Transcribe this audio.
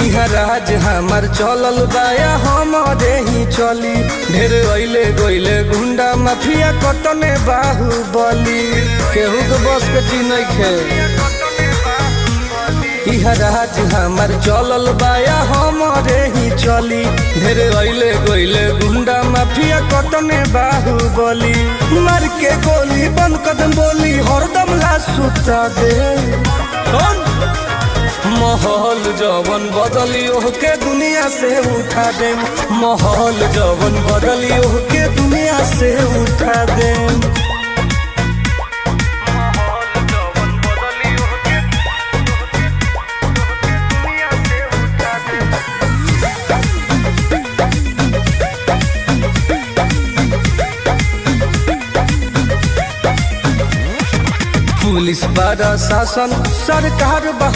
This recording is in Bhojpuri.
इहा राज हमार चलल बाया हमारे ही चली। ढेर अइले गइले गुंडा माफिया कटने बाहुबली, केहू के बस के चीज नइखे। इहा राज हमार चलल बाया हमारे ही चली। ढेर अइले गइले गुंडा माफिया कटने बाहुबली, मार के गोली बंद कदम बोली हरदम ला सुता दे। माहौल जवन बदली ओहके दुनिया से उठा दे। माहौल जवन बदली ओहके दुनिया से उठा दे। पुलिस प्रशासन सरकार बा